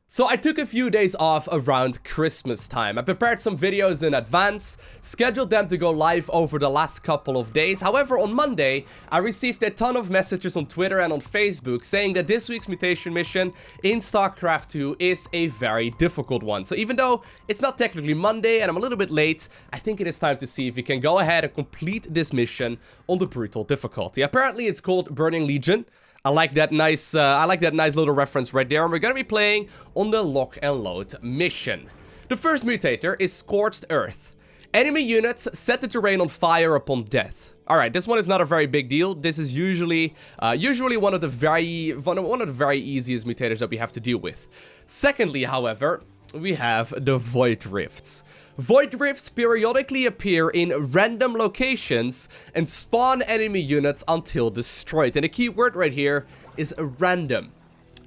So I took a few days off around Christmas time. I prepared some videos in advance, scheduled them to go live over the last couple of days. However, on Monday, I received a ton of messages on Twitter and on Facebook saying that this week's mutation mission in StarCraft 2 is a very difficult one. So even though it's not technically Monday and I'm a little bit late, I think it is time to see if we can go ahead and complete this mission on the brutal difficulty. Apparently, it's called Burning Legion. I like that nice little reference right there, and we're gonna be playing on the lock and load mission. The first mutator is Scorched Earth. Enemy units set the terrain on fire upon death. Alright, this one is not a very big deal. This is usually one of the very easiest mutators that we have to deal with. Secondly, however, we have the Void Rifts. Void Rifts periodically appear in random locations and spawn enemy units until destroyed. And the key word right here is random.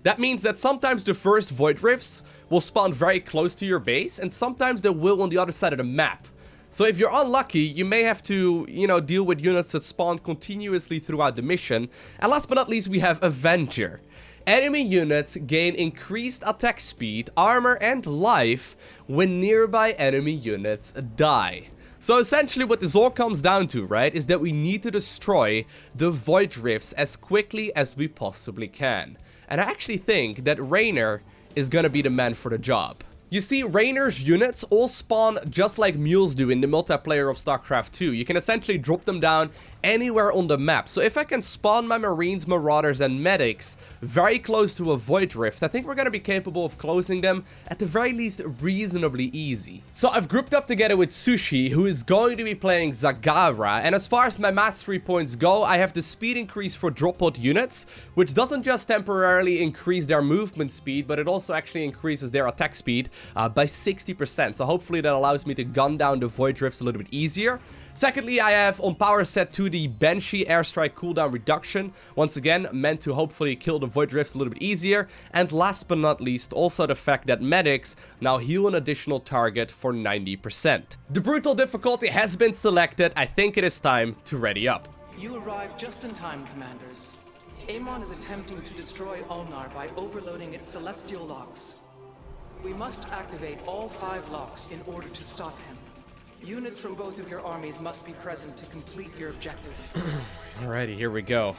That means that sometimes the first Void Rifts will spawn very close to your base, and sometimes they will on the other side of the map. So if you're unlucky, you may have to, deal with units that spawn continuously throughout the mission. And last but not least, we have Avenger. Enemy units gain increased attack speed, armor, and life when nearby enemy units die. So essentially what this all comes down to, right, is that we need to destroy the Void Rifts as quickly as we possibly can. And I actually think that Raynor is gonna be the man for the job. You see, Raynor's units all spawn just like mules do in the multiplayer of StarCraft 2. You can essentially drop them down anywhere on the map. So if I can spawn my Marines, Marauders, and Medics very close to a Void Rift, I think we're gonna be capable of closing them at the very least reasonably easy. So I've grouped up together with Sushi, who is going to be playing Zagara, and as far as my mastery points go, I have the speed increase for drop pod units, which doesn't just temporarily increase their movement speed, but it also actually increases their attack speed by 60%. So hopefully that allows me to gun down the Void Rifts a little bit easier. Secondly, I have on power set 2 the Banshee airstrike cooldown reduction. Once again, meant to hopefully kill the Void Rifts a little bit easier. And last but not least, also the fact that medics now heal an additional target for 90%. The brutal difficulty has been selected. I think it is time to ready up. You arrived just in time, commanders. Amon is attempting to destroy Ulnar by overloading its celestial locks. We must activate all 5 locks in order to stop him. Units from both of your armies must be present to complete your objective. Alrighty, here we go.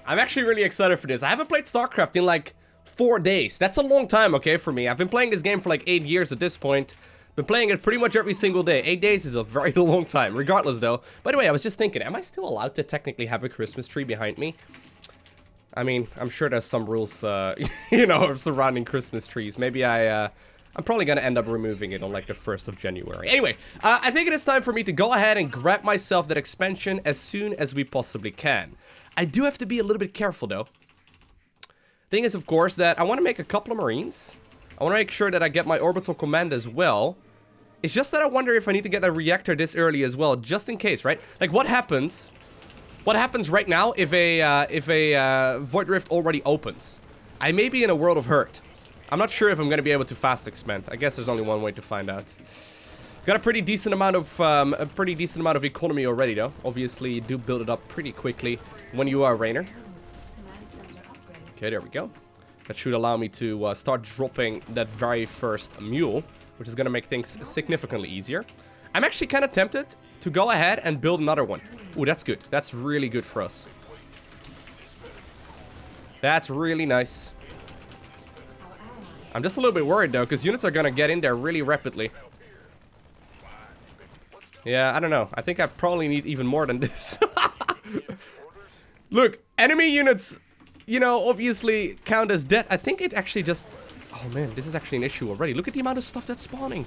I'm actually really excited for this. I haven't played StarCraft in like 4 days. That's a long time, okay, for me. I've been playing this game for like 8 years at this point. Been playing it pretty much every single day. 8 days is a very long time, regardless though. By the way, I was just thinking, am I still allowed to technically have a Christmas tree behind me? I mean, I'm sure there's some rules, surrounding Christmas trees. Maybe I'm probably gonna end up removing it on like the 1st of January. Anyway, I think it is time for me to go ahead and grab myself that expansion as soon as we possibly can. I do have to be a little bit careful though. Thing is, of course, that I want to make a couple of Marines. I want to make sure that I get my orbital command as well. It's just that I wonder if I need to get a reactor this early as well, just in case, right? Like, what happens right now if a Void Rift already opens? I may be in a world of hurt. I'm not sure if I'm going to be able to fast expand. I guess there's only one way to find out. Got a pretty decent amount of economy already, though. Obviously, you do build it up pretty quickly when you are a Raynor. Okay, there we go. That should allow me to start dropping that very first mule, which is going to make things significantly easier. I'm actually kind of tempted to go ahead and build another one. Ooh, that's good. That's really good for us. That's really nice. I'm just a little bit worried though, because units are gonna get in there really rapidly. Yeah, I don't know. I think I probably need even more than this. Look, enemy units, obviously count as dead. I think it actually just... Oh man, this is actually an issue already. Look at the amount of stuff that's spawning.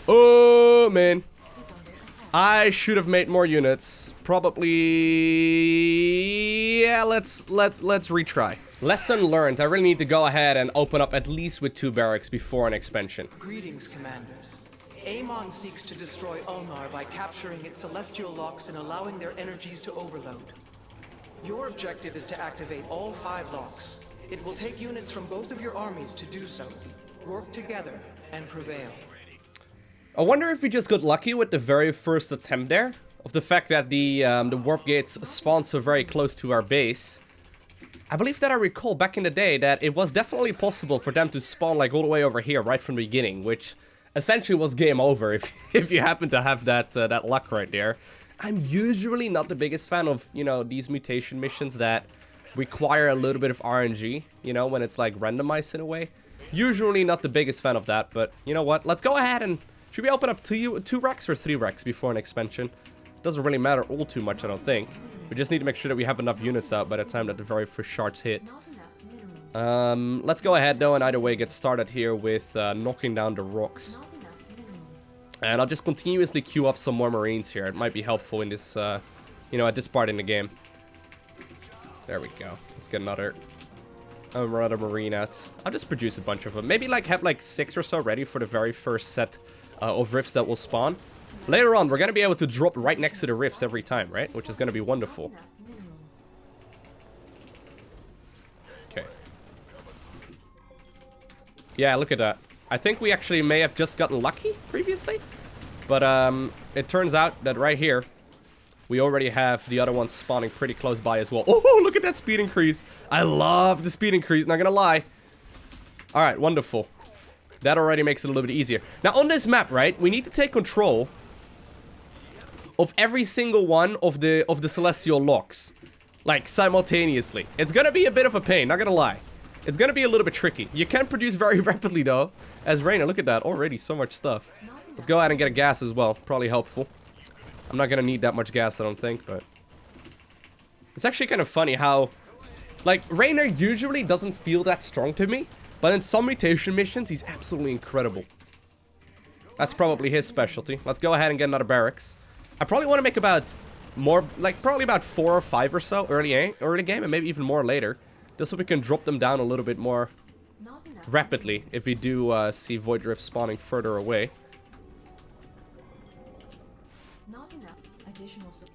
Oh man. I should have made more units. Probably... Yeah, let's retry. Lesson learned. I really need to go ahead and open up at least with 2 barracks before an expansion. Greetings, commanders. Amon seeks to destroy Ulnar by capturing its celestial locks and allowing their energies to overload. Your objective is to activate all 5 locks. It will take units from both of your armies to do so. Work together and prevail. I wonder if we just got lucky with the very first attempt there, of the fact that the warp gates spawn so very close to our base. I believe that I recall back in the day that it was definitely possible for them to spawn like all the way over here right from the beginning, which essentially was game over if you happen to have that that luck right there. I'm usually not the biggest fan of, you know, these mutation missions that require a little bit of RNG, you know, when it's like randomized in a way. Usually not the biggest fan of that, but you know what? Let's go ahead and... Should we open up two Rex or 3 Rex before an expansion? Doesn't really matter all too much, I don't think. We just need to make sure that we have enough units out by the time that the very first shards hit. Let's go ahead though and either way get started here with knocking down the rocks. And I'll just continuously queue up some more Marines here. It might be helpful in this, you know, at this part in the game. There we go. Let's get another Marine out. I'll just produce a bunch of them. Maybe like have like 6 or so ready for the very first set of rifts that will spawn. Later on, we're going to be able to drop right next to the rifts every time, right? Which is going to be wonderful. Okay. Yeah, look at that. I think we actually may have just gotten lucky previously. But it turns out that right here, we already have the other ones spawning pretty close by as well. Oh, look at that speed increase. I love the speed increase, not gonna lie. Alright, wonderful. That already makes it a little bit easier. Now, on this map, right, we need to take control of every single one of the celestial locks. Like, simultaneously. It's gonna be a bit of a pain, not gonna lie. It's gonna be a little bit tricky. You can produce very rapidly, though. As Raynor, look at that. Already so much stuff. Let's go ahead and get a gas as well. Probably helpful. I'm not gonna need that much gas, I don't think, but... It's actually kind of funny how... Like, Raynor usually doesn't feel that strong to me, but in some mutation missions, he's absolutely incredible. That's probably his specialty. Let's go ahead and get another barracks. I probably want to make about more, like, probably about 4 or 5 or so early game, and maybe even more later. Just so we can drop them down a little bit more rapidly if we do see Void Rifts spawning further away.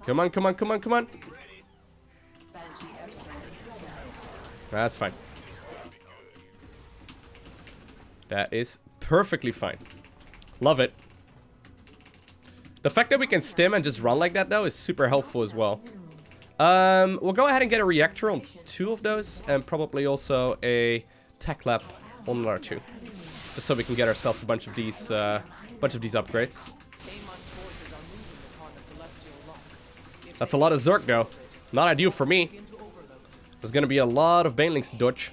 Come on, come on, come on, come on. That's fine. That is perfectly fine. Love it. The fact that we can stim and just run like that, though, is super helpful as well. We'll go ahead and get a reactor on 2 of those, and probably also a tech lab on another 2. Just so we can get ourselves a bunch of these upgrades. That's a lot of Zerg, though. Not ideal for me. There's gonna be a lot of Banelings to dodge.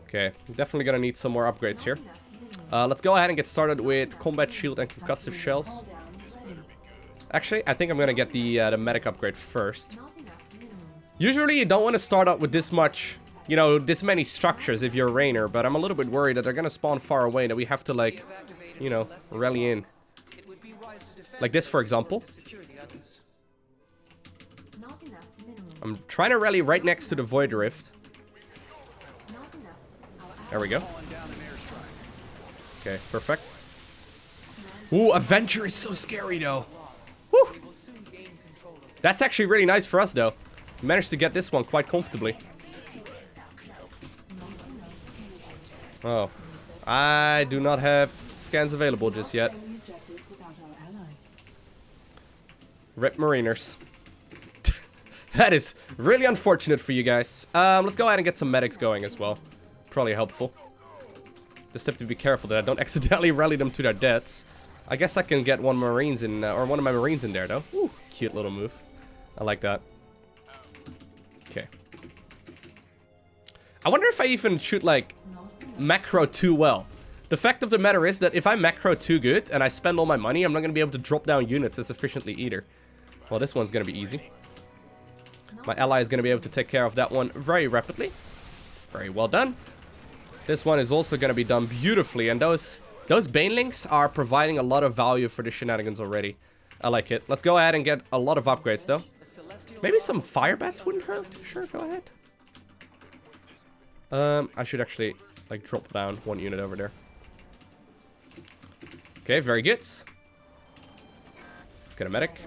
Okay, definitely gonna need some more upgrades here. Let's go ahead and get started with combat shield and concussive shells. Actually, I think I'm gonna get the medic upgrade first. Usually, you don't want to start up with this much, you know, this many structures if you're a Raynor, but I'm a little bit worried that they're gonna spawn far away and that we have to, like, you know, rally in. Like this, for example. I'm trying to rally right next to the Void Rift. There we go. Okay, perfect. Ooh, Avenger is so scary, though. Woo! That's actually really nice for us, though. We managed to get this one quite comfortably. Oh. I do not have scans available just yet. Rip Mariners. That is really unfortunate for you guys. Let's go ahead and get some medics going as well. Probably helpful. Just have to be careful that I don't accidentally rally them to their deaths. I guess I can get one of my Marines in there, though. Ooh, cute little move. I like that. Okay. I wonder if I even should, like, macro too well. The fact of the matter is that if I macro too good and I spend all my money, I'm not going to be able to drop down units as efficiently either. Well, this one's going to be easy. My ally is going to be able to take care of that one very rapidly. Very well done. This one is also going to be done beautifully, and those Banelings are providing a lot of value for the shenanigans already. I like it. Let's go ahead and get a lot of upgrades, though. Maybe some fire bats wouldn't hurt. Sure, go ahead. I should actually, like, drop down 1 unit over there. Okay, very good. Let's get a medic.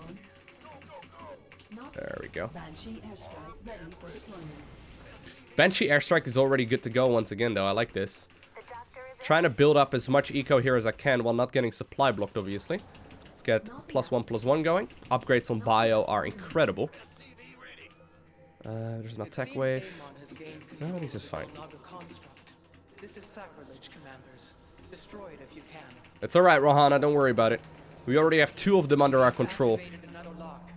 There we go. Banshee airstrike is already good to go once again, though. I like this. Trying to build up as much eco here as I can while not getting supply blocked, obviously. Let's get +1/+1 going. Upgrades on bio are incredible. There's an It attack seems wave. Amon has gained No, control this of is fine. Naga construct. This is sacrilege, commanders. Destroy it if you can. It's alright, Rohana, don't worry about it. We already have 2 of them under our control. Activated another lock.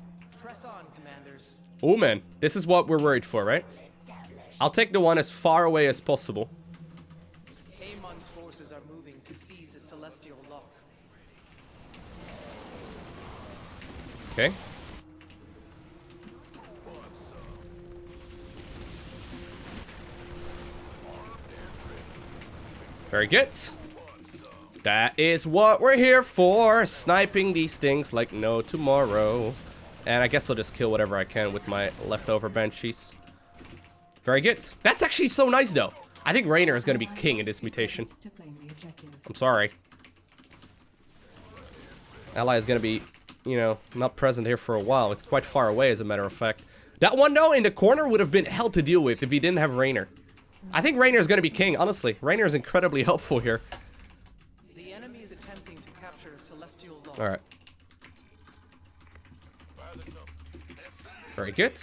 Press on, commanders. Oh man, this is what we're worried for, right? I'll take the one as far away as possible. Amon's forces are moving to seize the celestial lock. Okay. Very good. That is what we're here for. Sniping these things like no tomorrow. And I guess I'll just kill whatever I can with my leftover banshees. Very good. That's actually so nice though. I think Raynor is going to be king in this mutation. I'm sorry. Ally is going to be, you know, not present here for a while. It's quite far away as a matter of fact. That one though in the corner would have been hell to deal with if he didn't have Raynor. I think Raynor is going to be king, honestly. Raynor is incredibly helpful here. The enemy is attempting to capture a celestial lock. Alright. Very good.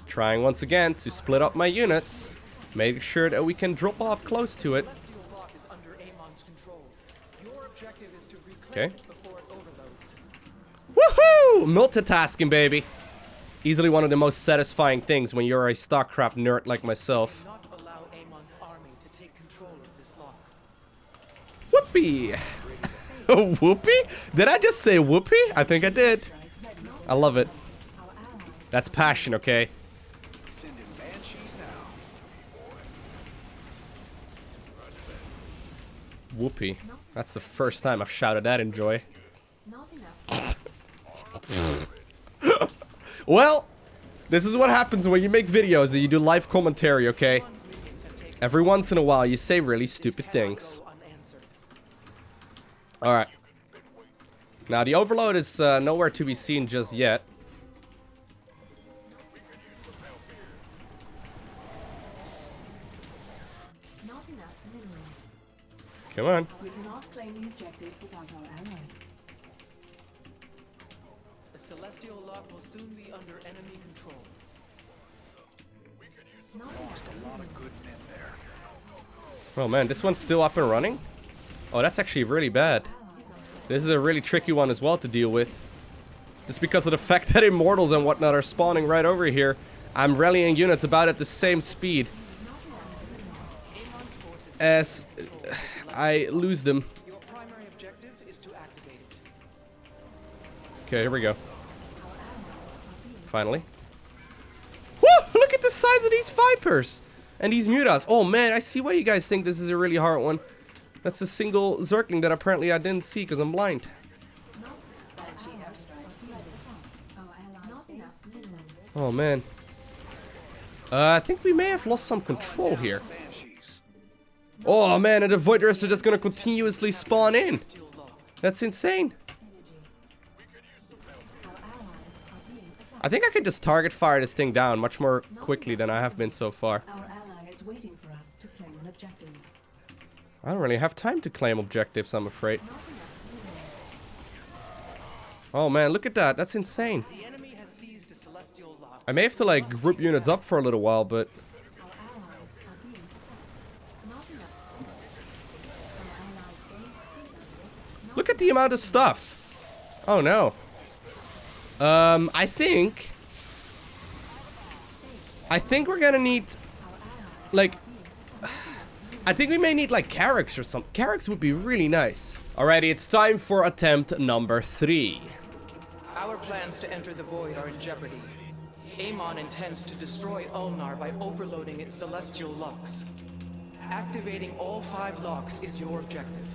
Trying once again to split up my units. Make sure that we can drop off close to it. Celestial lock is under Amon's control. Your objective is to reclaim it before it overloads. Woohoo! Multitasking, baby. Easily one of the most satisfying things when you're a StarCraft nerd like myself. Do not allow Amon's army to take control of this lock. Whoopee! Whoopee? Did I just say whoopee? I think I did. I love it. That's passion, okay? Whoopee. That's the first time I've shouted that in joy. Well, this is what happens when you make videos and you do live commentary, okay? Every once in a while you say really stupid things. Alright. Now the overload is nowhere to be seen just yet. Come on. We cannot claim the objective without our ally. The celestial lock will soon be under enemy control. Oh man, this one's still up and running? Oh, that's actually really bad. This is a really tricky one as well to deal with. Just because of the fact that immortals and whatnot are spawning right over here, I'm rallying units about at the same speed as I lose them. Your primary objective is to activate it. Okay, here we go. Finally. Woo! Look at the size of these Vipers! And these Mutas. Oh man, I see why you guys think this is a really hard one. That's a single Zergling that apparently I didn't see because I'm blind. Oh man. I think we may have lost some control here. Oh man, and the Void Rifts are just gonna continuously spawn in. That's insane. I think I could just target fire this thing down much more quickly than I have been so far. Our ally is waiting for us to claim an objective. I don't really have time to claim objectives, I'm afraid. Oh man, look at that. That's insane. The enemy has seized a celestial lock. I may have to like group units up for a little while, but Our allies are being attacked. Not enough. Our allies' base is under it. look at the amount of stuff. Oh no. I think we're gonna need like I think we may need like Karax or something. Karax would be really nice. Alrighty, it's time for attempt number 3. Our plans to enter the Void are in jeopardy. Amon intends to destroy Ulnar by overloading its celestial locks. Activating all 5 locks is your objective.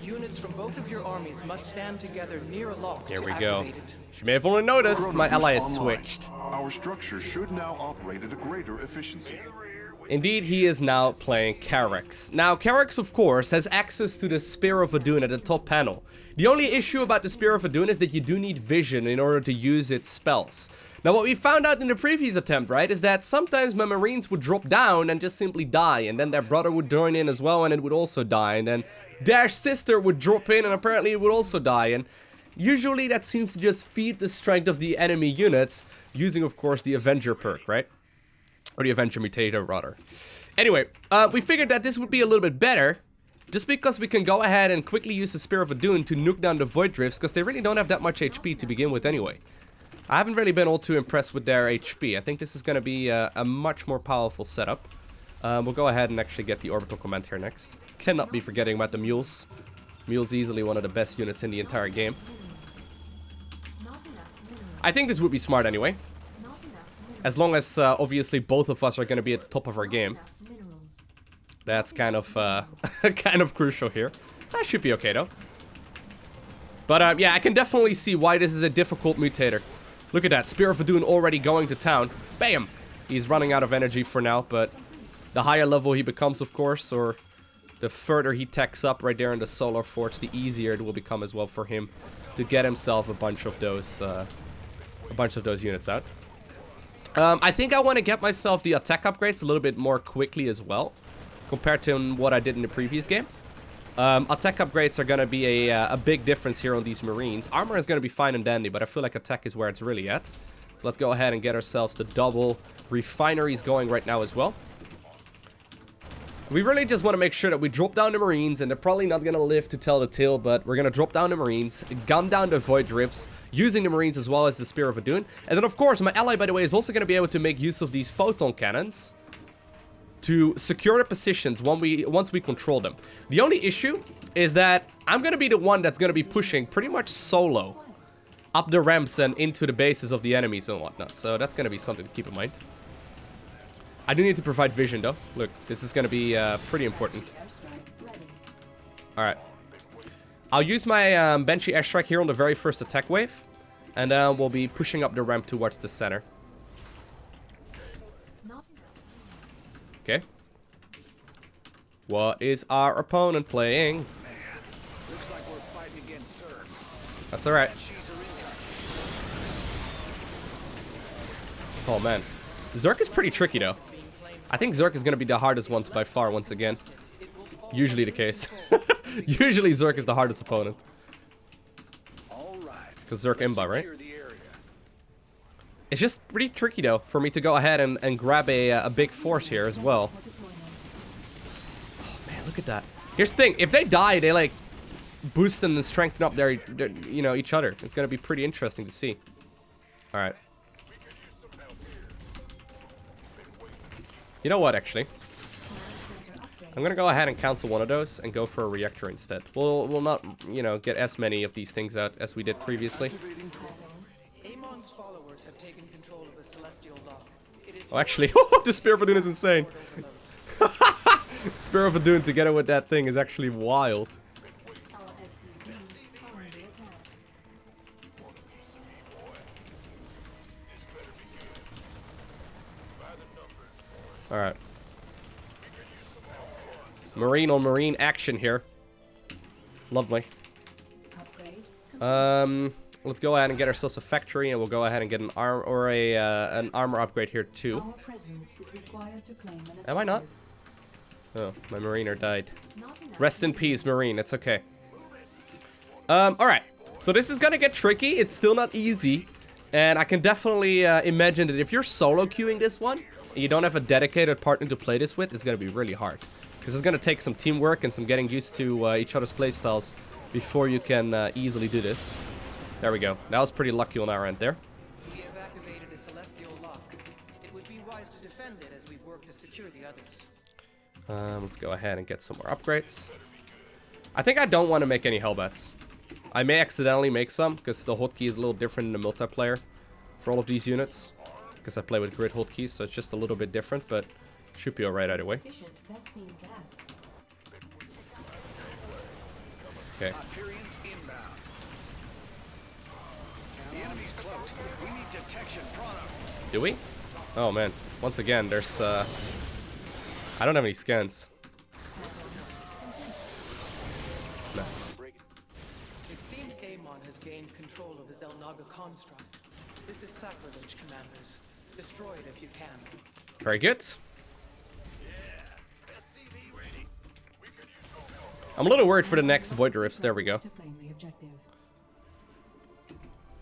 Units from both of your armies must stand together near a lock Here to we go. activate it. She may have only noticed my ally has Online. switched. Our structure should now operate at a greater efficiency. Indeed, he is now playing Karax. Now, Karax, of course, has access to the Spear of Adun at the top panel. The only issue about the Spear of Adun is that you do need vision in order to use its spells. Now, what we found out in the previous attempt, right, is that sometimes my Marines would drop down and just simply die, and then their brother would join in as well, and it would also die, and then their sister would drop in, and apparently it would also die, and usually that seems to just feed the strength of the enemy units, using, of course, the Avenger perk, right? Or the Avenger Mutator, rather. Anyway, we figured that this would be a little bit better, just because we can go ahead and quickly use the Spear of Adun to nuke down the Void Rifts, because they really don't have that much HP to begin with anyway. I haven't really been all too impressed with their HP. I think this is going to be a much more powerful setup. We'll go ahead and actually get the Orbital Command here next. Cannot be forgetting about the Mules. Mules easily one of the best units in the entire game. I think this would be smart anyway. As long as, obviously, both of us are going to be at the top of our game. That's kind of, kind of crucial here. That should be okay, though. But, yeah, I can definitely see why this is a difficult mutator. Look at that. Spear of Adun already going to town. Bam! He's running out of energy for now, but the higher level he becomes, of course, or the further he techs up right there in the Solar Forge, the easier it will become as well for him to get himself a bunch of those units out. I think I want to get myself the attack upgrades a little bit more quickly as well, compared to what I did in the previous game. Attack upgrades are going to be a big difference here on these Marines. Armor is going to be fine and dandy, but I feel like attack is where it's really at. So let's go ahead and get ourselves the double refineries going right now as well. We really just want to make sure that we drop down the Marines, and they're probably not going to live to tell the tale, but we're going to drop down the Marines, gun down the Void Rifts, using the Marines as well as the Spear of Adun. And then, of course, my ally, by the way, is also going to be able to make use of these photon cannons to secure the positions once we control them. The only issue is that I'm going to be the one that's going to be pushing pretty much solo up the ramps and into the bases of the enemies and whatnot. So that's going to be something to keep in mind. I do need to provide vision, though. Look, this is going to be pretty important. Alright. I'll use my Banshee Airstrike here on the very first attack wave. And we'll be pushing up the ramp towards the center. Okay. What is our opponent playing? That's alright. Oh, man. Zerk is pretty tricky, though. I think Zerk is going to be the hardest ones by far, once again. Usually the case. Usually Zerk is the hardest opponent. Because Zerk Imba, right? It's just pretty tricky, though, for me to go ahead and grab a big force here as well. Oh, man, look at that. Here's the thing. If they die, they, like, boost and strengthen up their, you know, each other. It's going to be pretty interesting to see. All right. You know what, actually? I'm gonna go ahead and cancel one of those and go for a reactor instead. We'll not, you know, get as many of these things out as we did previously. Amon's followers have taken control of the celestial lock. Oh, actually, the Spear of Adun is insane. Spear of Adun together with that thing is actually wild. Alright. Marine on Marine action here. Lovely. Let's go ahead and get ourselves a factory, and we'll go ahead and get an arm or an armor upgrade here too. Am I not? Oh, my Mariner died. Rest in peace, Marine. It's okay. Alright. So this is gonna get tricky. It's still not easy. And I can definitely imagine that if you're solo queuing this one, and you don't have a dedicated partner to play this with, it's gonna be really hard. Because it's gonna take some teamwork and some getting used to each other's playstyles before you can easily do this. There we go. That was pretty lucky on our end there. We have activated a celestial lock. It would be wise to defend it as we work to secure the others. Let's go ahead and get some more upgrades. I think I don't want to make any Hellbats. I may accidentally make some, because the hotkey is a little different in the multiplayer for all of these units. Because I play with grid hotkeys, so it's just a little bit different, but should be alright either way. Okay. Do we? Oh man, once again, there's I don't have any scans. Nice. It seems Amon has gained control of the Zelnaga construct. This is sacrilege, commanders. Destroy it if you can. Very good. I'm a little worried for the next Void Rifts. There we go.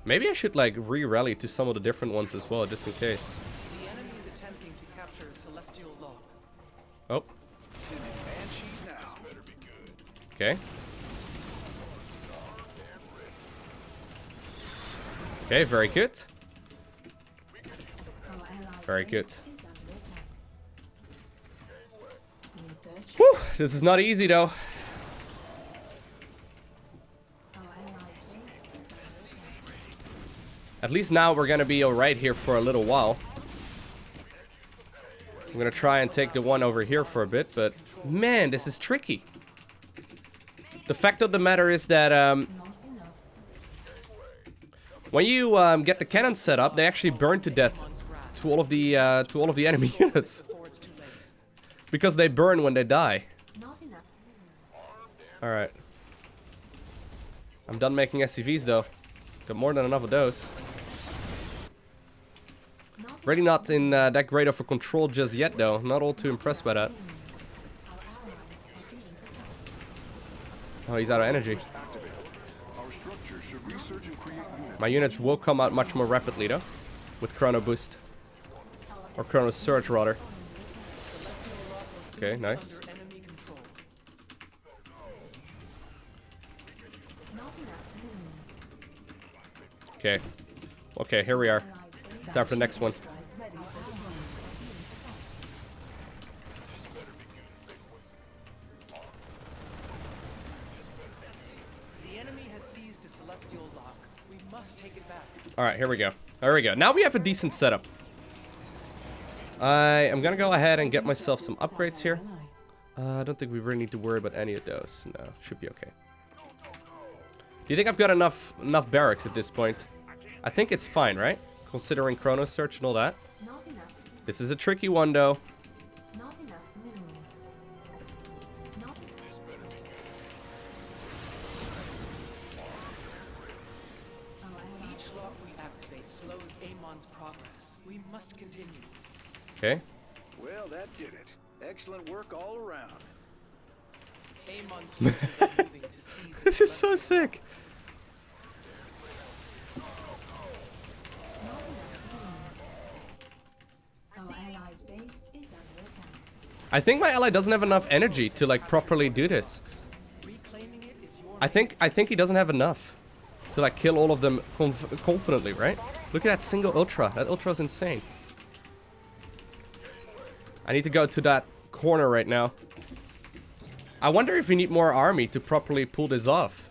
Maybe I should like re-rally to some of the different ones as well, just in case. The enemy is attempting to capture a celestial lock. Oh. Okay. Okay, very good. Very good. Whew, this is not easy though. At least now we're gonna be alright here for a little while. I'm gonna try and take the one over here for a bit, but man, this is tricky. The fact of the matter is that when you get the cannon set up, they actually burn to death to all of the enemy units because they burn when they die. All right, I'm done making SCVs though. Got more than enough of those. Really not in that great of a control just yet though. Not all too impressed by that. Oh, he's out of energy. My units will come out much more rapidly though, with Chrono Boost. Or Chrono Surge rather. Okay, nice. Okay. Okay, here we are. Time for the next one. The enemy has seized a celestial lock. We must take it back. Alright, here we go. There we go. Now we have a decent setup. I am gonna go ahead and get myself some upgrades here. I don't think we really need to worry about any of those. No, should be okay. Do you think I've got enough barracks at this point? I think it's fine, right? Considering Chrono Search and all that. This is a tricky one, though. Each lock we activate slows Amon's progress. We must continue. Okay. Well, that did it. Excellent work all around. Amon's forces are moving to seize This is so sick. I think my ally doesn't have enough energy to like properly do this. Reclaiming it is your I think he doesn't have enough to like kill all of them confidently, right? Look at that single ultra. That ultra is insane. I need to go to that corner right now. I wonder if we need more army to properly pull this off.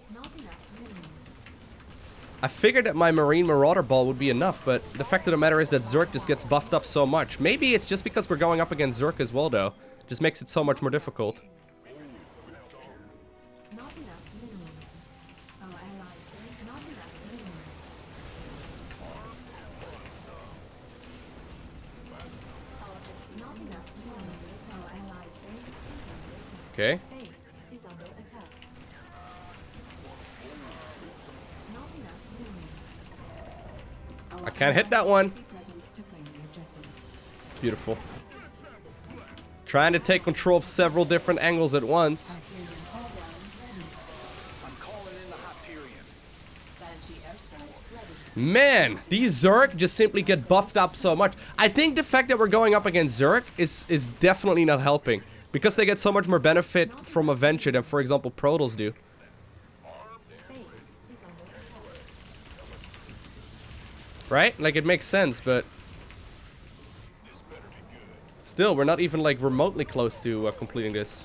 I figured that my Marine Marauder Ball would be enough, but the fact of the matter is that Zerg just gets buffed up so much. Maybe it's just because we're going up against Zerg as well, though. Just makes it so much more difficult. Okay. I can't hit that one. Beautiful. Trying to take control of several different angles at once. Man, these Zerg just simply get buffed up so much. I think the fact that we're going up against Zerg is definitely not helping. Because they get so much more benefit from Avenger than, for example, Protals do. Right? Like, it makes sense, but... Still, we're not even, like, remotely close to completing this.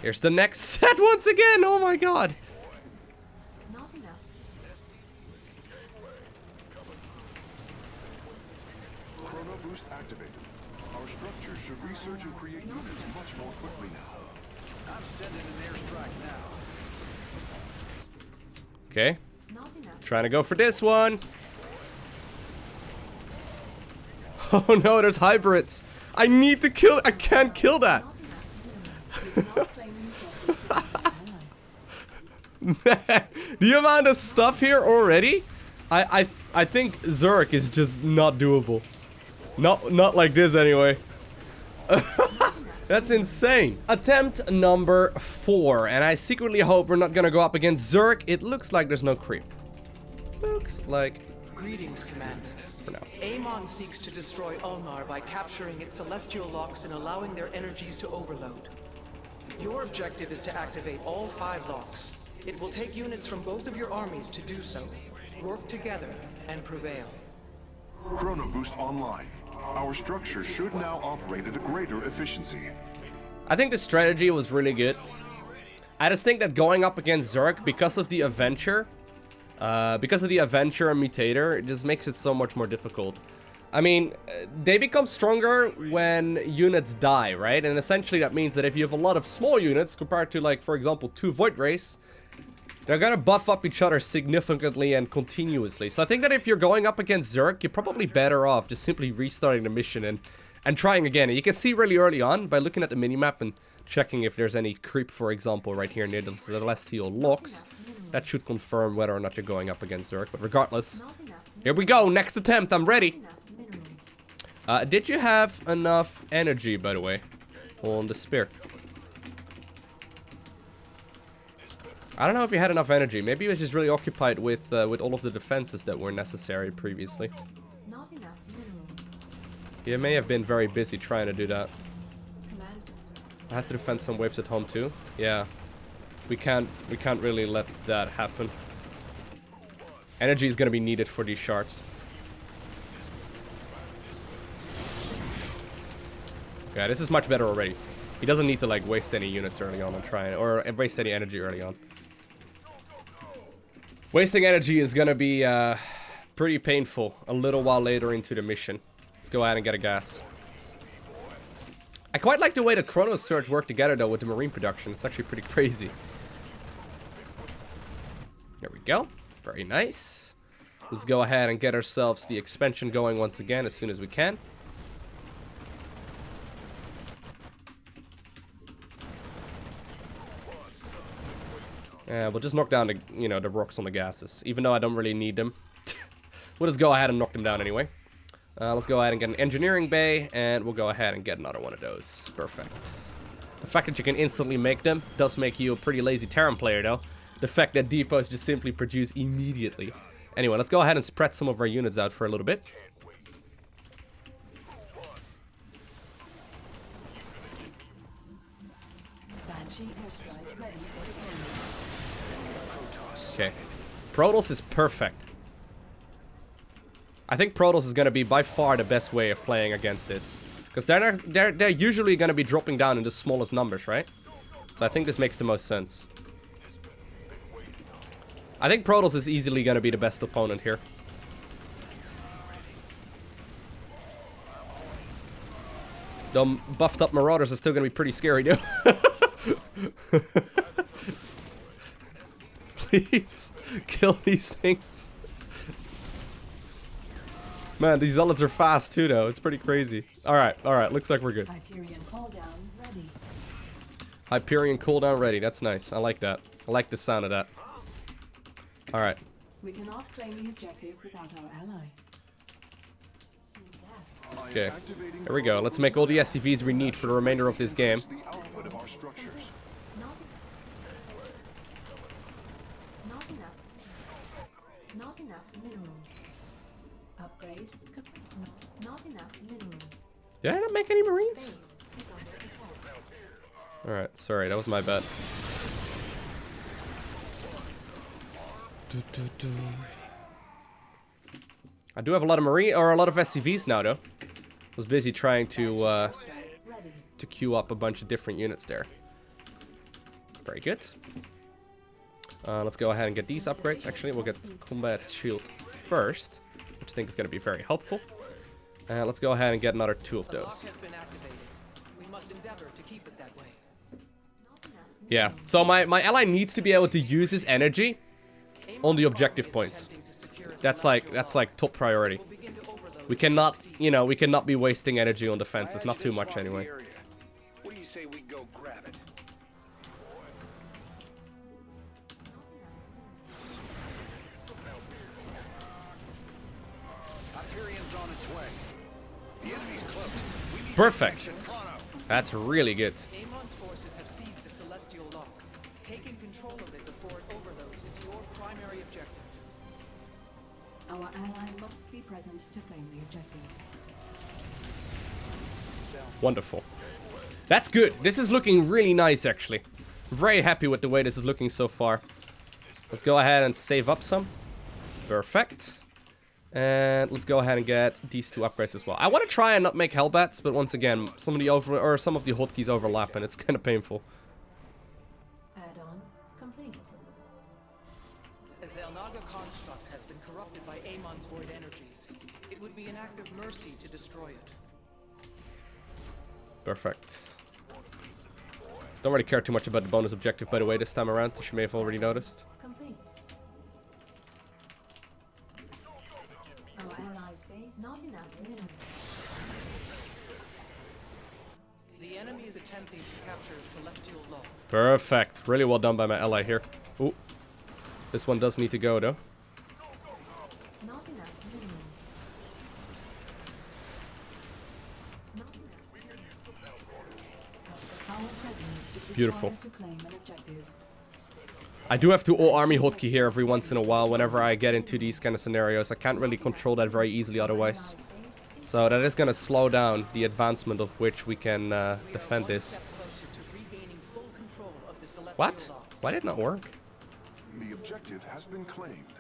Here's the next set once again! Oh my god! Chrono boost activated. Our structure should research and create units much more quickly now. I'm sending an airstrike now. Okay. Trying to go for this one. Oh no, there's hybrids. I need to kill. I can't kill that. You cannot claim an objective without our ally. Man, the amount of stuff here already, I think Zerk is just not doable. Not like this anyway. That's insane. Attempt number 4, and I secretly hope we're not gonna go up against Zerk. It looks like there's no creep. Looks like. Greetings, Command. For now. Amon seeks to destroy Ulnar by capturing its celestial locks and allowing their energies to overload. Your objective is to activate all 5 locks. It will take units from both of your armies to do so. Work together and prevail. Chrono boost online. Our structure should now operate at a greater efficiency. I think the strategy was really good. I just think that going up against Zerk, because of the Avenger and Mutator, it just makes it so much more difficult. I mean, they become stronger when units die, right? And essentially that means that if you have a lot of small units compared to, like, for example, 2 Void Rifts, they're gonna buff up each other significantly and continuously. So I think that if you're going up against Zerk, you're probably better off just simply restarting the mission and trying again. And you can see really early on by looking at the minimap and checking if there's any creep, for example, right here near the celestial locks. That should confirm whether or not you're going up against Zerk. But regardless, here we go. Next attempt. I'm ready. Did you have enough energy, by the way, on the spear? I don't know if you had enough energy. Maybe he was just really occupied with all of the defenses that were necessary previously. Not enough minerals. You may have been very busy trying to do that. Command center. I had to defend some waves at home too. Yeah, we can't really let that happen. Energy is gonna be needed for these shards. Yeah, this is much better already. He doesn't need to like waste any units early on trying, or waste any energy early on. Wasting energy is gonna be pretty painful a little while later into the mission. Let's go ahead and get a gas. I quite like the way the Chrono Surge work together though with the marine production. It's actually pretty crazy. There we go. Very nice. Let's go ahead and get ourselves the expansion going once again as soon as we can. Yeah, we'll just knock down the, the rocks on the gases, even though I don't really need them. We'll just go ahead and knock them down anyway. Let's go ahead and get an engineering bay, and we'll go ahead and get another one of those. Perfect. The fact that you can instantly make them does make you a pretty lazy Terran player, though. The fact that depots just simply produce immediately. Anyway, let's go ahead and spread some of our units out for a little bit. Okay, Protoss is perfect. I think Protoss is gonna be by far the best way of playing against this, because they're usually gonna be dropping down in the smallest numbers, right? So I think this makes the most sense. I think Protoss is easily gonna be the best opponent here. The buffed up Marauders are still gonna be pretty scary, though. Please kill these things. Man, these zealots are fast too, though. It's pretty crazy. Alright, looks like we're good. Hyperion cooldown ready. Hyperion cooldown ready. That's nice. I like that. I like the sound of that. Alright. We cannot claim the objective without our ally. Yes. Okay. There we go. Let's make all the SCVs we need for the remainder of this game. The output of our structures. Not enough minerals. Upgrade. Not enough minerals. Did I not make any Marines? Base is under attack. Alright, sorry, that was my bad. I do have a lot of a lot of SCVs now, though. I was busy trying to queue up a bunch of different units there. Very good. Let's go ahead and get these upgrades. Actually, we'll get combat shield first, which I think is going to be very helpful. Let's go ahead and get another 2 of The lock those. has been activated. We must endeavor to keep it that way. Yeah, so my ally needs to be able to use his energy on the objective points. That's like top priority. We cannot, we cannot be wasting energy on defense. It's not too much anyway. What do you say we go grab it? Perfect. That's really good. Amon's forces have seized the Celestial Lock. Taking control of it before it overloads is your primary objective. Our ally must be present to claim the objective. Wonderful. That's good. This is looking really nice, actually. Very happy with the way this is looking so far. Let's go ahead and save up some. Perfect. And let's go ahead and get these two upgrades as well. I want to try and not make Hellbats, but once again, some of the hotkeys overlap, and it's kind of painful. Add-on complete. The Zelnaga construct has been corrupted by Amon's void energies. It would be an act of mercy to destroy it. Perfect. Don't really care too much about the bonus objective, by the way, this time around, as you may have already noticed. Complete. Our allies' base not enough minerals. The enemy is attempting to capture a Celestial Lock. Perfect. Really well done by my ally here. Ooh. This one does need to go, though. Not enough minerals. Not enough minerals. Our presence is Beautiful. required to claim an objective. I do have to all-army hotkey here every once in a while whenever I get into these kind of scenarios. I can't really control that very easily otherwise. So that is going to slow down the advancement of which we can defend this. Closer to regaining full control of the Celestial What? Locks. Why did it not work? The objective has been claimed.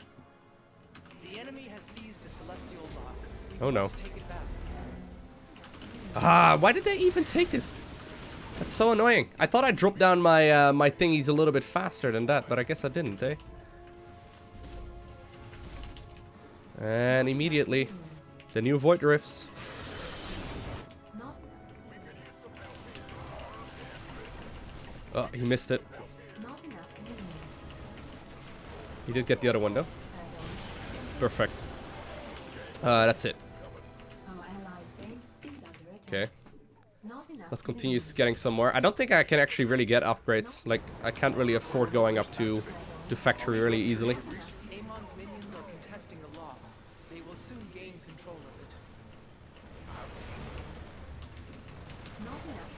The enemy has seized a Celestial Lock. Oh no. Take it back. Ah, why did they even take this? That's so annoying. I thought I dropped down my my thingies a little bit faster than that, but I guess I didn't, eh? And immediately, the new Void Rifts. Not Oh, he missed it. enough minerals. He did get the other one though. Add-on. Perfect. That's it. Our allies' base is under attack. Okay. Not enough Let's continue minerals. getting some more. I don't think I can actually really get upgrades. Like, I can't really afford going up to factory really easily. Amon's minions are contesting the lock. They will soon gain control of it. Not enough.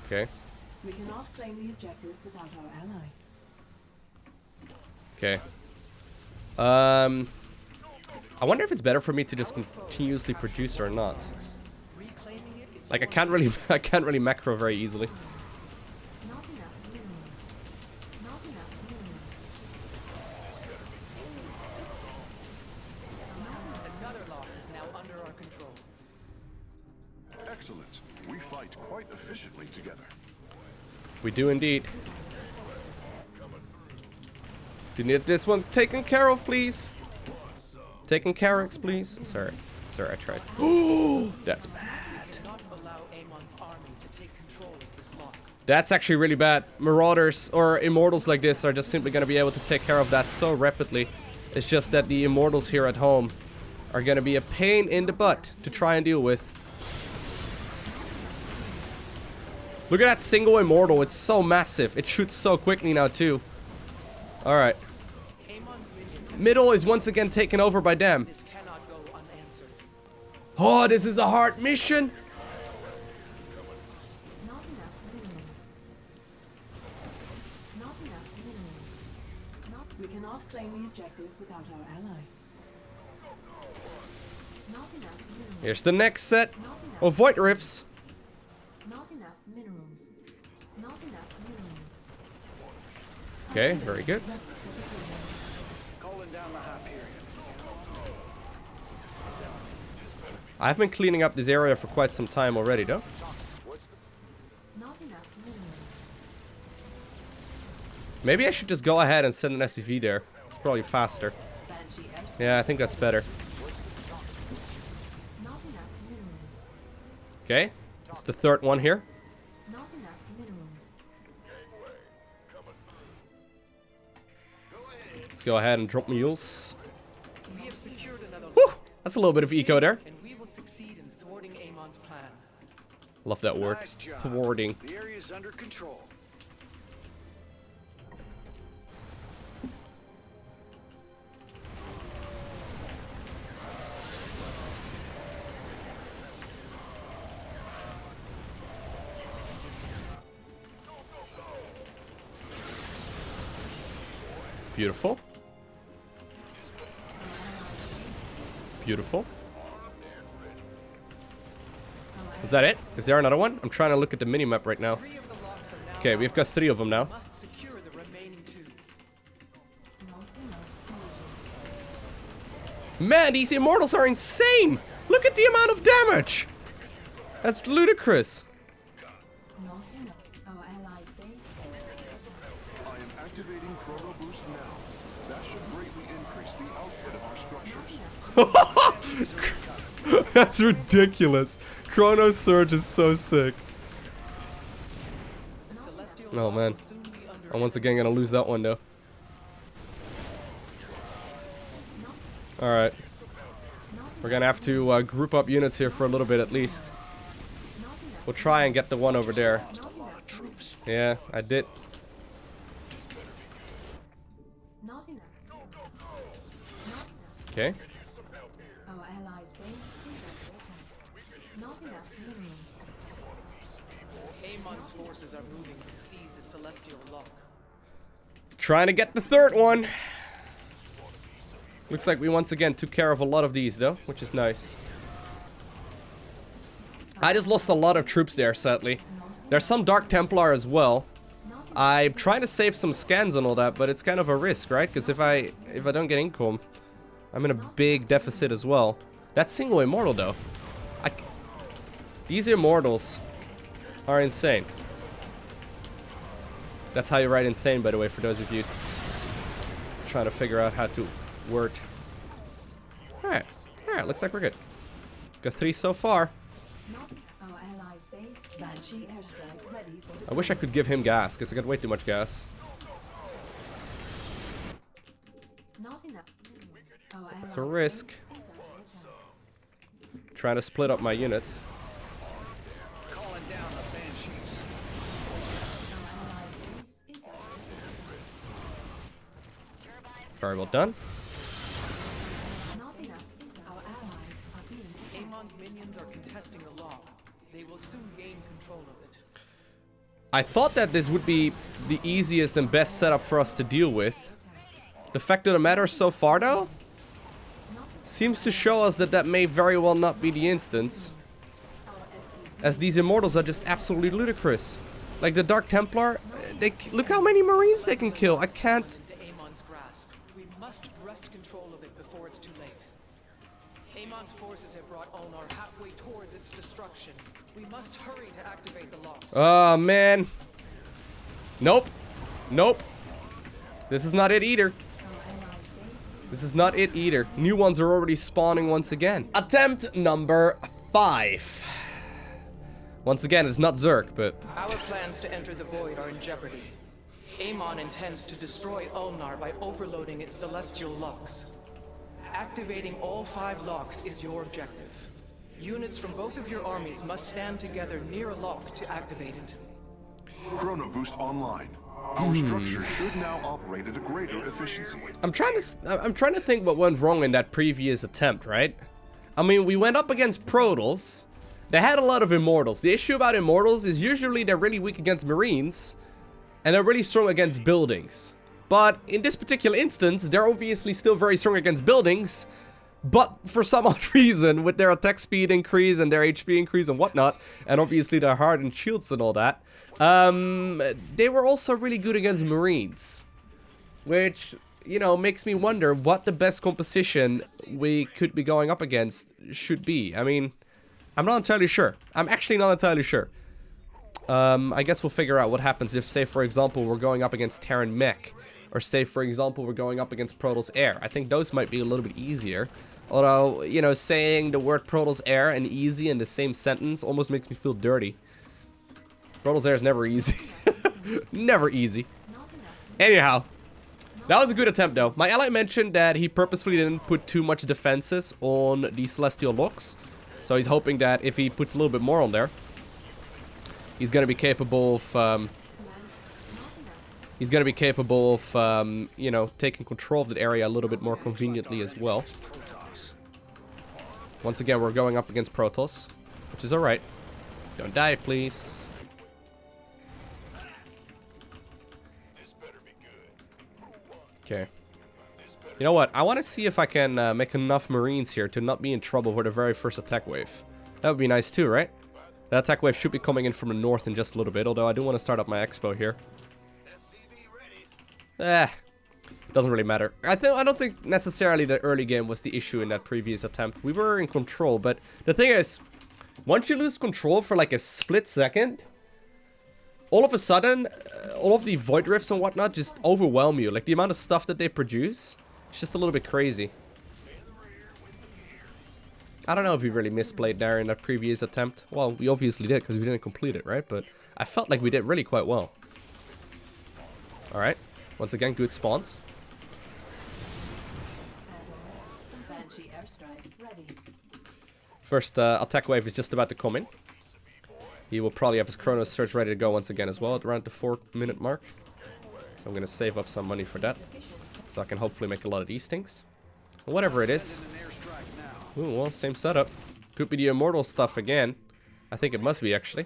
Okay. We cannot claim the objective without our ally. Okay. I wonder if it's better for me to just continuously produce or not. Reclaiming it is Like, I can't really macro very easily. Not enough minerals. Not enough minerals. another lock is now under our control. Excellent. We fight quite efficiently together. We do indeed. Do you need this one taken care of, please? Taken Karax, please. Sorry. Sorry, I tried. Oh, that's bad. Do not allow Amon's army to take control of this lock. That's actually really bad. Marauders or immortals like this are just simply going to be able to take care of that so rapidly. It's just that the immortals here at home are going to be a pain in the butt to try and deal with. Look at that single immortal. It's so massive. It shoots so quickly now, too. Alright. Amon's minions. Middle is once again taken over by them. This cannot go unanswered. Oh, this is a hard mission. Not enough minerals. Not enough minerals. We cannot claim the objective without our ally. Not enough minerals. Here's the next set Not enough. of Void Rifts. Not enough minerals. Not enough minerals. Okay, very good. Calling down the Hyperion. I've been cleaning up this area for quite some time already, though. Not enough minerals. Maybe I should just go ahead and send an SCV there. It's probably faster. Banshee airspace. Yeah, I think that's better. Not enough minerals. Okay, it's the third one here. Not enough minerals. Let's go ahead and drop mules. We have secured another Whew, lock, that's a little bit of eco there. and we will succeed in thwarting Amon's plan. Love that word. Nice job. Thwarting. The area's under control. Beautiful. Beautiful. Is that it? Is there another one? I'm trying to look at the minimap right now. Okay, we've got 3 of them now. Must secure the remaining 2. Man, these immortals are insane! Look at the amount of damage! That's ludicrous. Not enough. Our allies' base. I am activating Chrono Boost now. That should greatly increase the output of our structures. That's ridiculous. Chrono Surge is so sick. Oh man. I'm once again gonna lose that one though. Alright. We're gonna have to group up units here for a little bit at least. We'll try and get the one over there. Yeah, I did. Not enough. Okay. Our allies' base is under attack. Not enough mineral. Amon's forces are moving to seize the celestial lock. Trying to get the 3rd one. Looks like we once again took care of a lot of these though, which is nice. I just lost a lot of troops there, sadly. There's some Dark Templar as well. I'm trying to save some scans and all that, but it's kind of a risk, right? Because if I don't get income, I'm in a big deficit as well. That single immortal though. These immortals are insane. That's how you write insane, by the way, for those of you trying to figure out how to word. Alright. Alright, looks like we're good. Got 3 so far. Not our allies' base. Banshee airstrike ready for the I wish I could give him gas, because I got way too much gas. Not enough. Our It's a allies' risk. base is under attack. Trying to split up my units. Calling down the banshees. Our allies' base is under attack. Very well done. Not enough. Our allies are being attacked. Amon's minions are contesting the lock. They will soon gain control of it. I thought that this would be the easiest and best setup for us to deal with. The fact of the matter so far, though, seems to show us that that may very well not be the instance. As these immortals are just absolutely ludicrous. Like the Dark Templar, look how many Marines they can kill. I can't... To Amon's grasp. We must wrest control of it before it's too late. Amon's forces have brought Ulnar halfway towards its destruction. We must hurry to activate the locks. Oh, man. Nope. Nope. This is not it either. This is not it either. New ones are already spawning once again. Attempt number 5. Once again, it's not Zerk, but... Our plans to enter the Void are in jeopardy. Amon intends to destroy Ulnar by overloading its celestial locks. Activating all 5 locks is your objective. Units from both of your armies must stand together near a lock to activate it. Chrono Boost online. Our structure should now operate at a greater efficiency. I'm trying to think what went wrong in that previous attempt, right? I mean, we went up against Protals. They had a lot of Immortals. The issue about Immortals is usually they're really weak against Marines, and they're really strong against buildings. But in this particular instance, they're obviously still very strong against buildings, but for some odd reason, with their attack speed increase and their HP increase and whatnot, and obviously their hardened shields and all that, they were also really good against Marines. Which, you know, makes me wonder what the best composition we could be going up against should be. I mean, I'm not entirely sure. I'm actually not entirely sure. I guess we'll figure out what happens if, say, for example, we're going up against Terran Mech. Or say, for example, we're going up against Protoss Air. I think those might be a little bit easier. Although, you know, saying the word Protoss Air and easy in the same sentence almost makes me feel dirty. Protoss Air is never easy. Never easy. Anyhow, that was a good attempt, though. My ally mentioned that he purposefully didn't put too much defenses on the Celestial locks. So he's hoping that if he puts a little bit more on there, he's going to be capable of... you know, taking control of that area a little bit more conveniently as well. Once again, we're going up against Protoss, which is alright. Don't die, please. Okay. You know what? I want to see if I can make enough Marines here to not be in trouble for the very first attack wave. That would be nice too, right? That attack wave should be coming in from the north in just a little bit, although I do want to start up my expo here. Doesn't really matter. I don't think necessarily the early game was the issue in that previous attempt. We were in control, but the thing is, once you lose control for like a split second, all of a sudden, all of the Void Rifts and whatnot just overwhelm you. Like the amount of stuff that they produce, it's just a little bit crazy. I don't know if we really misplayed there in that previous attempt. Well, we obviously did because we didn't complete it, right? But I felt like we did really quite well. Alright. Once again, good spawns. First attack wave is just about to come in. He will probably have his Chronos Surge ready to go once again as well at around the 4-minute mark. So I'm going to save up some money for that. So I can hopefully make a lot of these things. Whatever it is. Ooh, well, same setup. Could be the immortal stuff again. I think it must be, actually.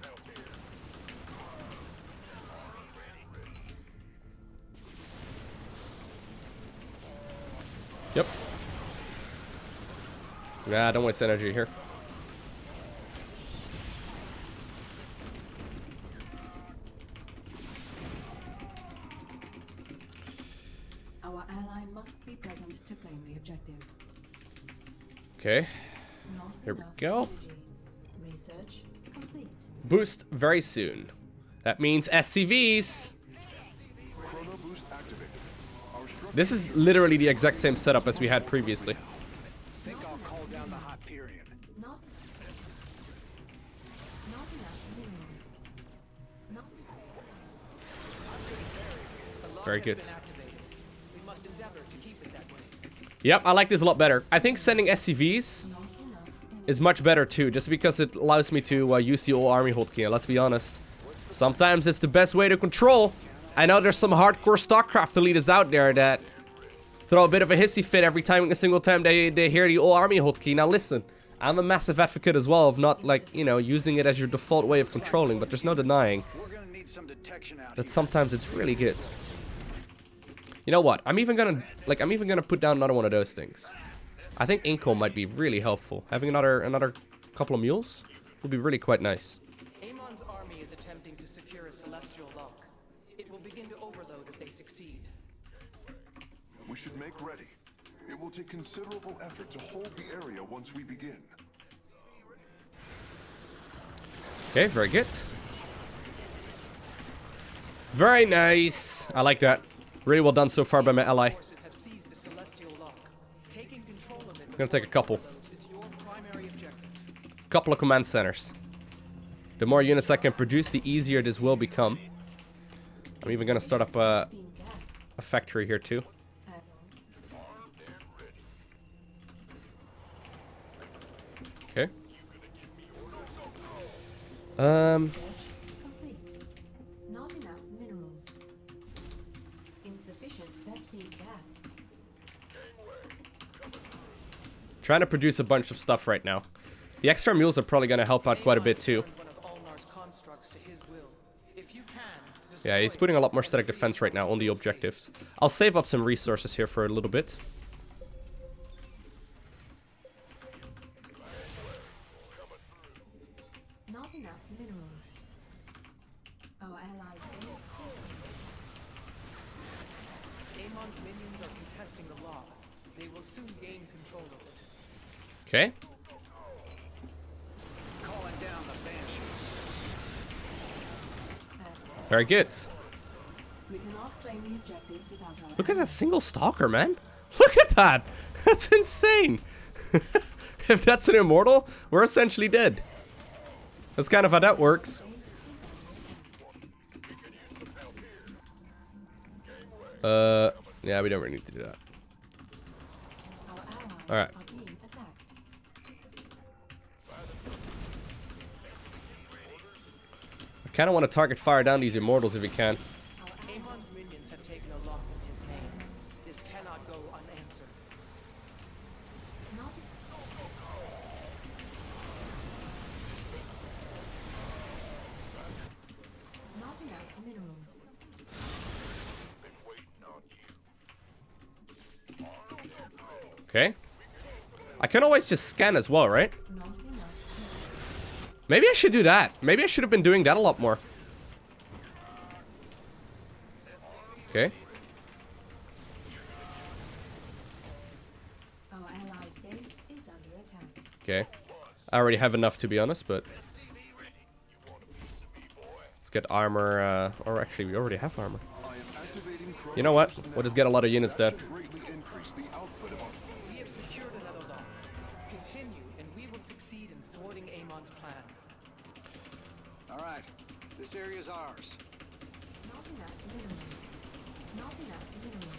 Yep. Nah, don't waste energy here. Our ally must be present to claim the objective. Okay. Not Here we enough go. energy. Research complete. Boost very soon. That means SCVs. Chrono boost activated. Our structure This is literally the exact same setup as we had previously. Think I'll call down the hot period. Not enough minerals. Not Very good. We must endeavor to keep it that way. Yep, I like this a lot better. I think sending SCVs enough is much better too, just because it allows me to use the all army hotkey. And let's be honest, sometimes it's the best way to control. I know there's some hardcore StarCraft elitists out there that throw a bit of a hissy fit every time, a single time they hear the all army hotkey. Now listen, I'm a massive advocate as well of not, like, you know, using it as your default way of controlling, but there's no denying We're gonna need some detection out that here. sometimes it's really good. You know what? I'm even gonna put down another one of those things. I think Inco might be really helpful. Having another couple of mules would be really quite nice. Amon's army is attempting to secure a celestial lock. It will begin to overload if they succeed. we should make ready. It will take considerable effort to hold the area once we begin. Okay, very good. Very nice. I like that. Really well done so far by my ally. Forces have seized the celestial lock. Taking control of it I'm gonna take a couple. is your primary objective. Couple of command centers. The more units I can produce, the easier this will become. I'm even gonna start up steam gas. a factory here too. Add-on. Okay. Research complete. Not enough minerals. Insufficient Vespine gas. Trying to produce a bunch of stuff right now. The extra mules are probably gonna help out quite a bit too. Turned one of Ulnar's constructs to his will. If you can, Yeah, he's putting a lot more static defense right now on the objectives. I'll save up some resources here for a little bit. Not enough minerals. Our allies' base Amon's minions are contesting the lock. They will soon gain control of it. Okay. Calling down the Banshee. Very good. We cannot claim the objective without our Look at that single stalker, man. Look at that. That's insane. If that's an immortal, we're essentially dead. That's kind of how that works. base is under attack. Yeah, we don't really need to do that. Our allies Alright. are being attacked. I kind of want to target fire down these immortals if we can. Amon's minions have taken a lock in his name. This cannot go unanswered. Not enough minerals. Okay. I can always just scan as well, right? Not enough. Maybe I should do that. Maybe I should have been doing that a lot more. Okay. Our allies' base is under attack. Okay. I already have enough, to be honest, but... Let's get armor, or actually, we already have armor. You know what? We'll just get a lot of units then. We have secured another lock. Continue, and we will succeed in thwarting Amon's plan. All right, this area is ours. Not enough minerals. Not enough minerals.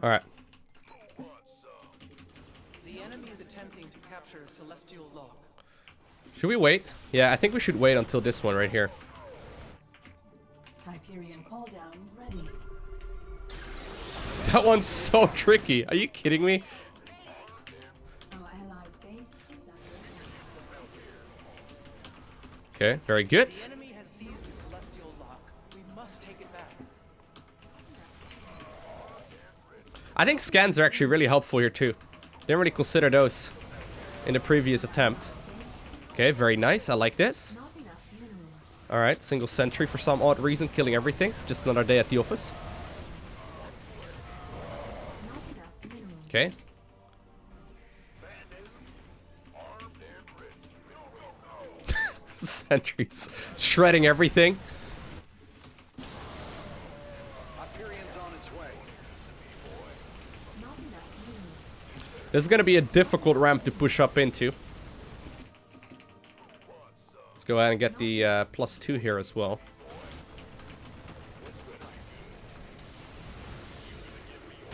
Alright. The enemy is attempting to capture a celestial lock. Should we wait? Yeah, I think we should wait until this one right here. Hyperion call down ready. That one's so tricky. Are you kidding me? Our allies' base is under attack. Okay, very good. The enemy has seized a celestial lock. We must take it back. I think scans are actually really helpful here too. Didn't really consider those in the previous attempt. Okay, very nice. I like this. Not enough minerals. Alright, single sentry for some odd reason, killing everything. Just another day at the office. Not enough minerals. Okay. Sentries. Shredding everything. Hyperion's on its way. Not enough minerals. This is going to be a difficult ramp to push up into. Let's go ahead and get the +2 here as well.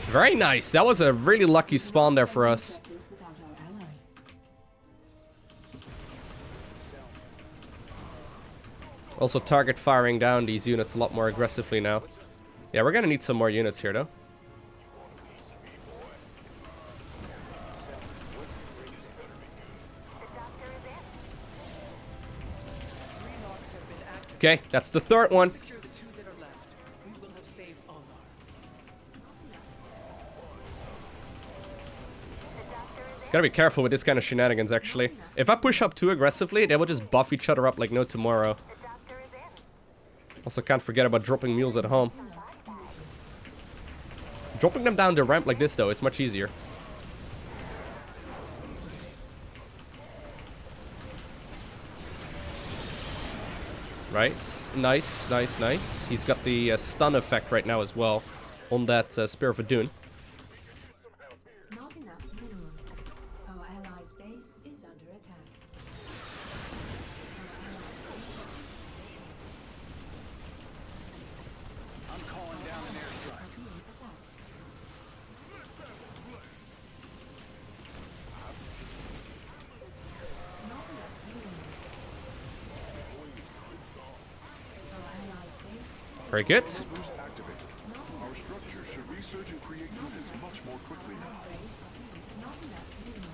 Very nice. That was a really lucky spawn there for us. Objective without our ally. Also target firing down these units a lot more aggressively now. Yeah, we're going to need some more units here though. Okay, that's the third one. Secure the two that are left. We will have saved Omar. Gotta be careful with this kind of shenanigans, actually. If I push up too aggressively, they will just buff each other up like no tomorrow. Also, can't forget about dropping mules at home. Dropping them down the ramp like this, though, is much easier. Right, nice, nice, nice. He's got the stun effect right now as well on that Spear of Adun. Not enough minerals. Our allies' base is under attack. I'm calling down an airstrike. Are being attacked. Not enough minerals. Our allies' base is Very good. Boost activated. Our structure should research and create units much more quickly now. not enough minerals.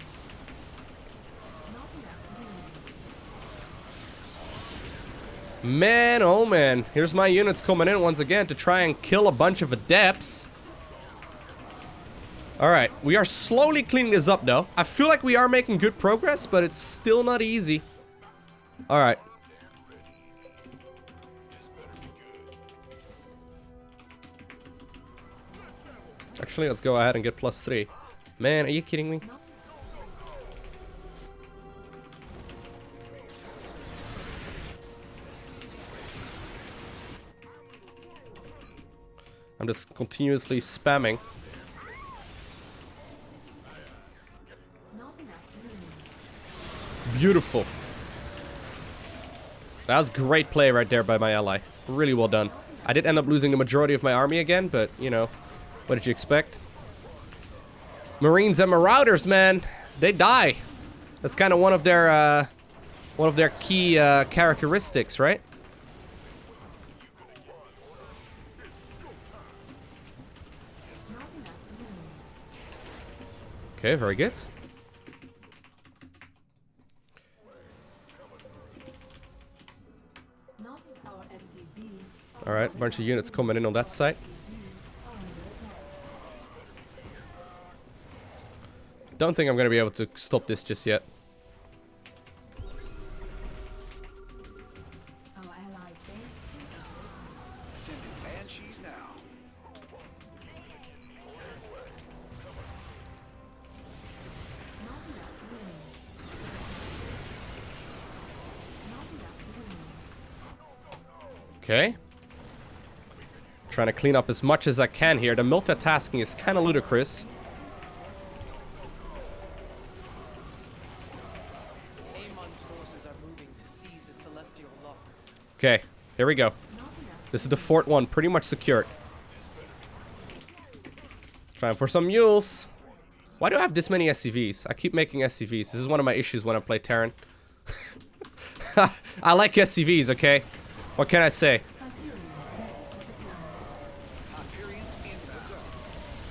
Not enough minerals. Man, oh man. Here's my units coming in once again to try and kill a bunch of adepts. Alright, we are slowly cleaning this up though. I feel like we are making good progress, but it's still not easy. Alright. Actually, let's go ahead and get +3. Man, are you kidding me? I'm just continuously spamming. Not enough minerals. Beautiful. That was great play right there by my ally. Really well done. I did end up losing the majority of my army again, but, you know, what did you expect? Marines and Marauders, man. They die. That's kind of one of their key characteristics, right? Not enough minerals. Okay, very good. Not our SCVs. Alright, bunch of units coming in on that side. Don't think I'm gonna be able to stop this just yet. Our allies' base is under attack. Sending banshees now. Not enough room. Not enough room. Okay. Trying to clean up as much as I can here. The multitasking is kind of ludicrous. Amon's forces are moving to seize the celestial lock. Okay, here we go. This is the fourth one, pretty much secured. Trying for some mules. Why do I have this many SCVs? I keep making SCVs. This is one of my issues when I play Terran. I like SCVs, okay? What can I say? Hyperions inbound.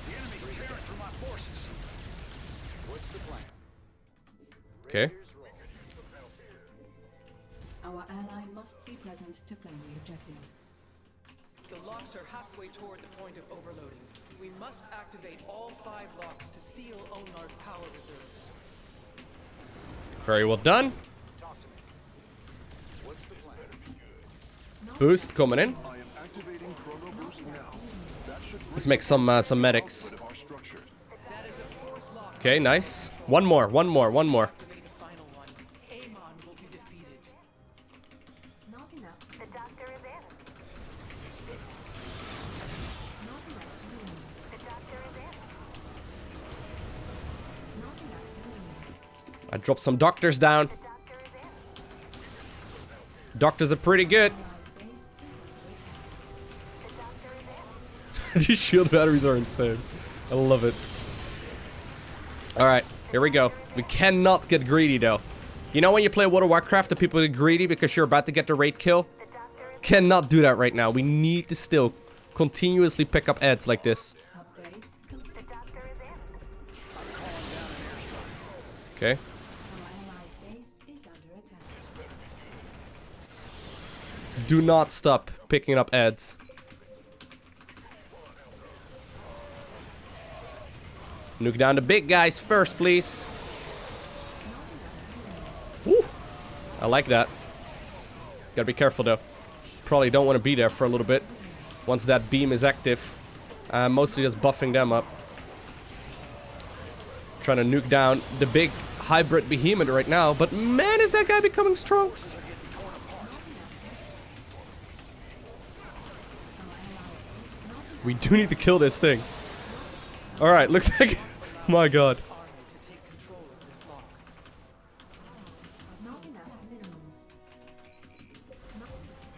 The enemy's tearing through my forces. What's the plan? Okay. Our ally must be present to claim the objective. The locks are halfway toward the point of overloading. We must activate all 5 locks to seal Onar's power reserves. Very well done. Talk to me. What's the plan? Boost coming in. I am activating chrono boost now. That should Let's make some medics. rid our structure. That is the 4th lock. Okay, nice. One more. Activate the final one. Amon will be defeated. Not enough. The doctor is in. Not enough room. The doctor is in. Not enough room. I dropped some doctors down. The doctor is in. Doctors are pretty good. Allies' base is under attack. The doctor is in. These shield batteries are insane. I love it. Alright, here we go. We cannot get greedy though. You know when you play World of Warcraft, the people get greedy because you're about to get the raid kill? The doctor is Cannot do that right now. We need to still continuously pick up ads like this. Upgrade complete. The doctor is in. Okay. Our allies' base is under attack. Do not stop picking up ads. Nuke down the big guys first, please. Woo. I like that. Gotta be careful though. Probably don't want to be there for a little bit. Once that beam is active. Mostly just buffing them up. Trying to nuke down the big hybrid behemoth right now. But man, is that guy becoming strong. We do need to kill this thing. Alright, looks like... My god. Army to take control of this lock. Not enough minerals.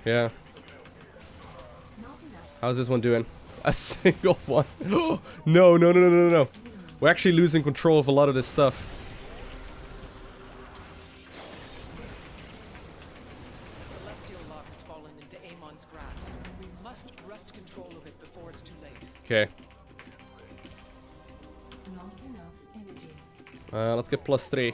Yeah. Not enough. How's this one doing? A single one. No. We're actually losing control of a lot of this stuff. The celestial lock has fallen into Amon's grasp. We must wrest control of it before it's too late. Okay. Not enough energy. Let's get +3.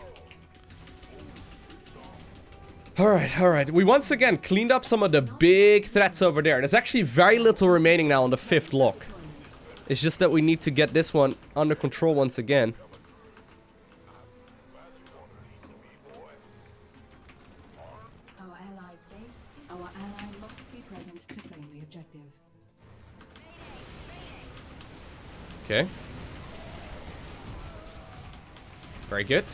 Alright. We once again cleaned up some of the big threats over there. There's actually very little remaining now on the 5th lock. It's just that we need to get this one under control once again. Our allies' base. Our ally must be present to claim the objective. Okay. Very good.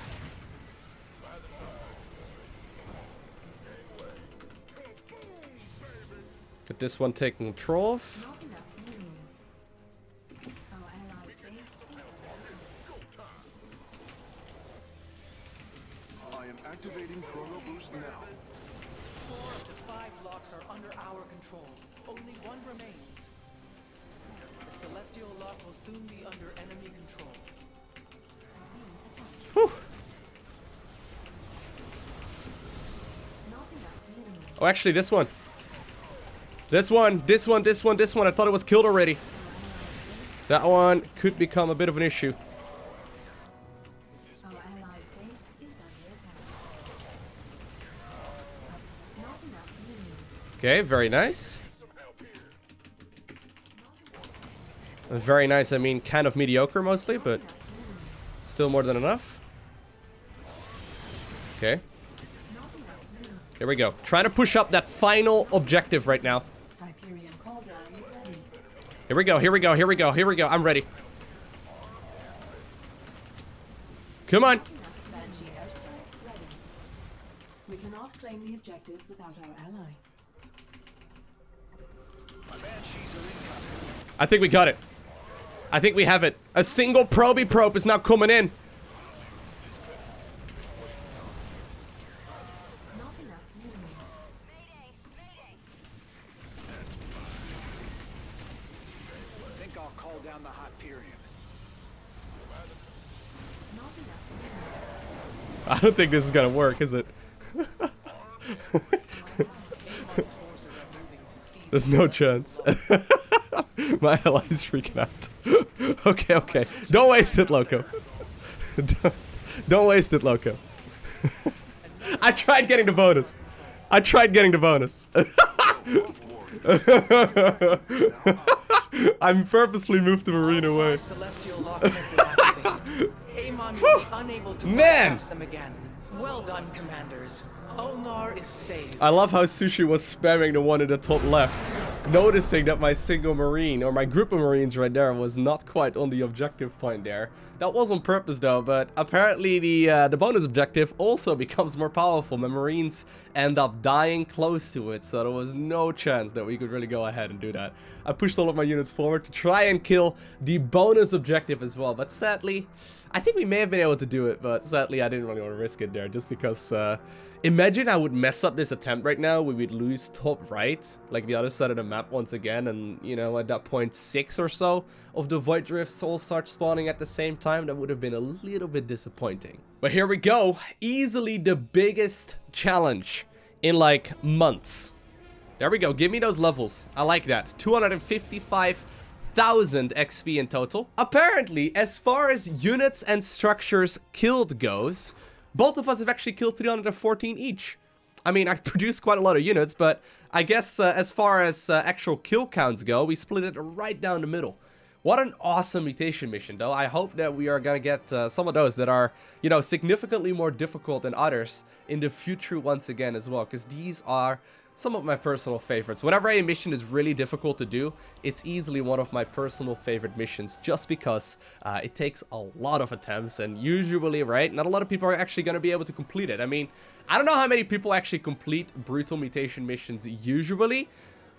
Get this one taken control of. Not enough minerals. Our allies' base is under attack. I am activating chrono boost now. 4 of the 5 locks are under our control. Only one remains. The celestial lock will soon be under enemy control. Whew. Not enough minerals. Oh, actually, this one. This one. I thought it was killed already. That one could become a bit of an issue. Our allies' base is under attack. Not enough minerals. Okay, very nice. Very nice, I mean, kind of mediocre mostly, but Still more than enough. Okay. Here we go. Trying to push up that final objective right now. Hyperion call down ready. Here we go, here we go, here we go, here we go. I'm ready. Come on. Banshee airstrike ready. We cannot claim the objective without our ally. I think we got it. I think we have it. A single probey probe is now coming in. Not enough room. I think I'll call down the Hyperion. Not enough room. I don't think this is gonna work, is it? There's no chance. My ally's freaking out. Okay, okay. Don't waste it, Lowko. Don't waste it, Lowko. I tried getting the bonus. I tried getting the bonus. I'm purposely moved the marine away. Celestial locks have been activated. Amon will be unable to Man! bypass them again. Well done, commanders. Ulnar is saved. I love how Sushi was spamming the one in the top left, noticing that my single marine, or my group of marines right there, was not quite on the objective point there. That was on purpose though, but apparently the bonus objective also becomes more powerful. My marines end up dying close to it, so there was no chance that we could really go ahead and do that. I pushed all of my units forward to try and kill the bonus objective as well, but sadly, I think we may have been able to do it, but sadly I didn't really want to risk it there, just because, imagine I would mess up this attempt right now, we would lose top right, like the other side of the map once again, and, you know, at that point 6 or so of the Void Rifts all start spawning at the same time. That would have been a little bit disappointing. But here we go, easily the biggest challenge in, like, months. There we go, give me those levels, I like that, 255,000 XP in total. Apparently, as far as units and structures killed goes, both of us have actually killed 314 each. I mean, I produced quite a lot of units, but I guess as far as actual kill counts go, we split it right down the middle. What an awesome mutation mission, though. I hope that we are gonna get some of those that are, you know, significantly more difficult than others in the future once again as well, because these are some of my personal favorites. Whenever a mission is really difficult to do, it's easily one of my personal favorite missions, just because it takes a lot of attempts, and usually, right, not a lot of people are actually going to be able to complete it. I mean, I don't know how many people actually complete brutal mutation missions usually,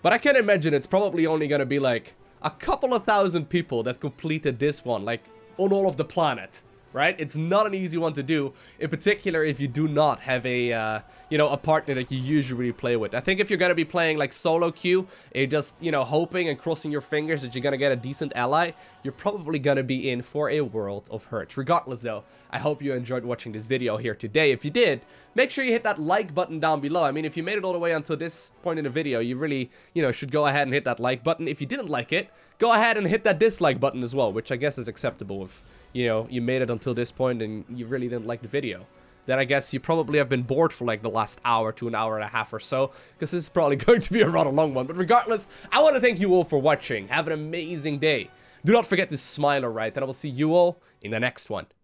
but I can imagine it's probably only going to be like a couple of thousand people that completed this one, like on all of the planet. Right? It's not an easy one to do, in particular if you do not have a, you know, a partner that you usually play with. I think if you're going to be playing like solo queue, and you're just, you know, hoping and crossing your fingers that you're going to get a decent ally, you're probably going to be in for a world of hurt. Regardless though, I hope you enjoyed watching this video here today. If you did, make sure you hit that like button down below. I mean, if you made it all the way until this point in the video, you really, you know, should go ahead and hit that like button. If you didn't like it, go ahead and hit that dislike button as well, which I guess is acceptable if, you know, you made it until this point and you really didn't like the video. Then I guess you probably have been bored for like the last hour to an hour and a half or so, because this is probably going to be a rather long one. But regardless, I want to thank you all for watching. Have an amazing day. Do not forget to smile, alright, and I will see you all in the next one.